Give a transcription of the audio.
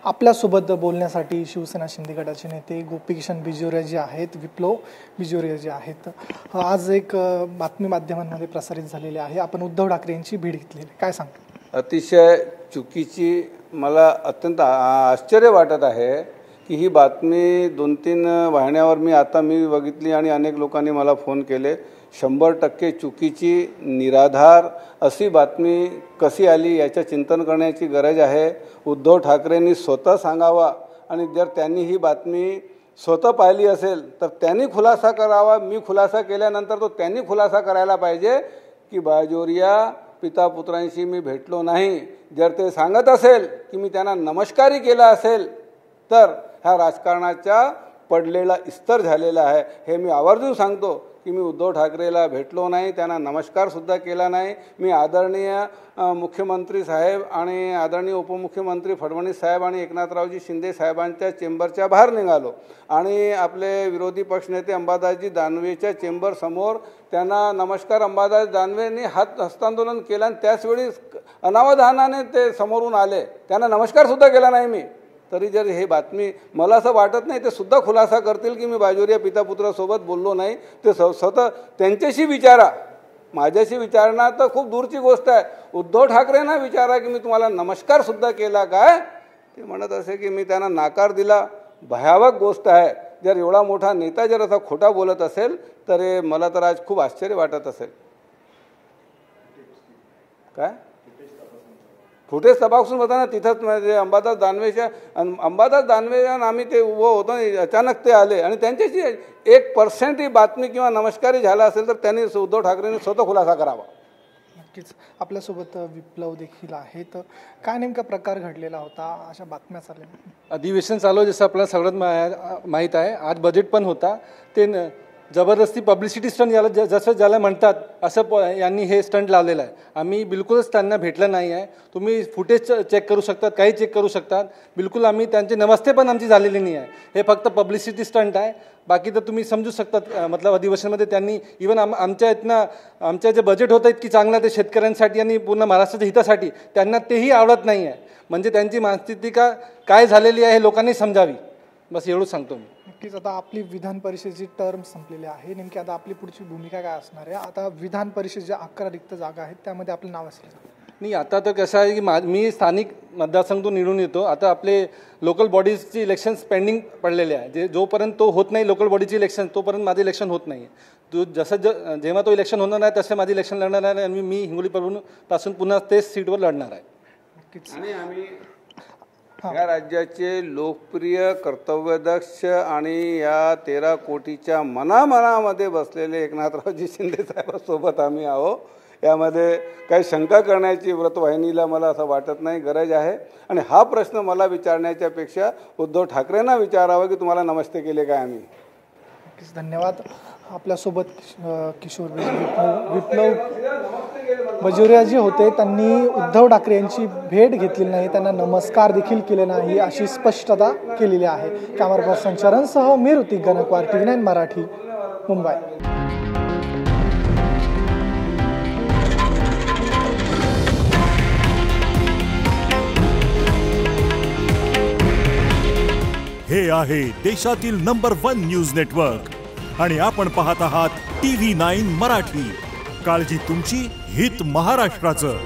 आपल्यासोबत बोलण्यासाठी शिवसेना शिंदे गटाचे नेते गोपीकिशन बिजोरिया जे आहेत, विप्लव बिजोरिया जे आहेत, आज एक बातमी माध्यमांमध्ये प्रसारित झालेली आहे. आपण उद्धव ठाकरे यांची भेट घेतलेली, काय सांगता? अतिशय चुकीची, मला अत्यंत आश्चर्य वाटत आहे की ही बातमी 2-3 वाहिन्यावर मी बघितली आणि अनेक लोकांनी मला फोन केले. 100% चुकीची, निराधार अशी बातमी कशी आली याचं चिंतन करण्याची गरज आहे. उद्धव ठाकरेंनी स्वतः सांगावा आणि जर त्यांनी ही बातमी स्वतः पाहिली असेल तर त्यांनी खुलासा करावा. मी खुलासा केल्यानंतर तो त्यांनी खुलासा करायला पाहिजे की बाजोरिया पिता पुत्रांशी मी भेटलो नाही. जर ते सांगत असेल की मी त्यांना नमस्कारही केला असेल तर ह्या राजकारणाचा पडलेला इस्तर झालेला आहे. हे मी आवर्जून सांगतो की मी उद्धव ठाकरेला भेटलो नाही, त्यांना नमस्कारसुद्धा केला नाही. मी आदरणीय मुख्यमंत्री साहेब आणि आदरणीय उपमुख्यमंत्री फडणवीस साहेब आणि एकनाथरावजी शिंदे साहेबांच्या चेंबरच्या बाहेर निघालो आणि आपले विरोधी पक्षनेते अंबादासजी दानवेच्या चेंबरसमोर त्यांना नमस्कार, अंबादास दानवेंनी हात हस्तांदोलन केलं आणि त्याचवेळी अनावधानाने ते समोरून आले, त्यांना नमस्कारसुद्धा केला नाही मी. तरी जर हे बातमी, मला असं वाटत नाही ते सुद्धा खुलासा करतील की मी बाजोरिया पिता पुत्रासोबत बोललो नाही. ते स्वतः त्यांच्याशी विचारा, माझ्याशी विचारणं तर खूप दूरची गोष्ट आहे. उद्धव ठाकरेंना विचारा की मी तुम्हाला नमस्कारसुद्धा केला काय. ते म्हणत असे की मी त्यांना नाकार दिला. भयावह गोष्ट आहे. जर एवढा मोठा नेता जर असा खोटा बोलत असेल तर मला तर आज खूप आश्चर्य वाटत असेल. काय फुटेज तपासून होताना तिथंच म्हणजे अंबादास दानवे आम्ही ते उभं होतो, अचानक ते आले आणि त्यांच्याशी 1% ही बातमी किंवा नमस्कारही झाला असेल तर त्यांनी उद्धव ठाकरेंनी स्वतः खुलासा करावा. नक्कीच. आपल्यासोबत विप्लव देखील आहेत. काय नेमका प्रकार घडलेला होता, अशा बातम्या चालल्या? अधिवेशन चालू, जसं आपल्याला सगळ्यात माहीत आहे. आज बजेट पण होता. ते जबरदस्ती पब्लिसिटी स्टंट याला जसं ज्याला म्हणतात असं यांनी हे स्टंट लावलेलं आहे. आम्ही बिलकुलच त्यांना भेटलं नाही आहे. तुम्ही फुटेज चेक करू शकतात, काही चेक करू शकतात. बिलकुल आम्ही त्यांचे नमस्ते पण आमची झालेली नाही आहे. हे फक्त पब्लिसिटी स्टंट आहे. बाकी तर तुम्ही समजू शकतात. मतलब अधिवेशनमध्ये त्यांनी इवन आमच्या जे बजेट होतं इतकी चांगलं ते शेतकऱ्यांसाठी आणि पूर्ण महाराष्ट्राच्या हितासाठी, त्यांना तेही आवडत नाही आहे. म्हणजे त्यांची मानसिकता काय झालेली आहे हे लोकांनी समजावी, बस एवढंच सांगतो मी. नक्कीच. आता आपली विधान परिषदेची टर्म संपलेली आहे. नेमकी आता आपली पुढची भूमिका काय असणार आहे? आता विधान परिषदेच्या 11 रिक्त जागा आहेत, त्यामध्ये आपलं नाव असेल नाही. आता तर कसं आहे की मी स्थानिक मतदारसंघातून निवडून येतो. आता आपले लोकल बॉडीजची इलेक्शन्स पेंडिंग पडलेले आहे. जोपर्यंत तो होत नाही लोकल बॉडीची इलेक्शन, तोपर्यंत माझं इलेक्शन होत नाही. जेव्हा तो इलेक्शन होणार आहे तसे माझे इलेक्शन लढणार आहे आणि मी हिंगोली पासून पुन्हा तेच सीटवर लढणार आहे. नक्कीच. आणि आम्ही या राज्याचे लोकप्रिय, कर्तव्यदक्ष आणि या 13 कोटीच्या मनामध्ये बसलेले एकनाथरावजी शिंदे साहेबांसोबत आम्ही आहो. यामध्ये काही शंका करण्याची व्रतवाहिनीला मला असं वाटत नाही गरज आहे. आणि हा प्रश्न मला विचारण्याच्या पेक्षा उद्धव ठाकरेंना विचारावं की तुम्हाला नमस्ते केले काय आम्ही. नक्कीच. धन्यवाद. आपल्यासोबत किशोर विप्लव बिजोरिया जे होते, त्यांनी उद्धव ठाकरे यांची भेट घेतलेली नाही, त्यांना नमस्कार देखील केले नाही अशी स्पष्टता केलेली आहे. कॅमेरा पर्सन चरणसह मी ऋतिक गणकवार, TV9 मराठी, मुंबई. हे आहे देशातील नंबर 1 न्यूज नेटवर्क आणि आपण पाहत आहात TV9 मराठी. काळजी तुमची, हित महाराष्ट्राचं.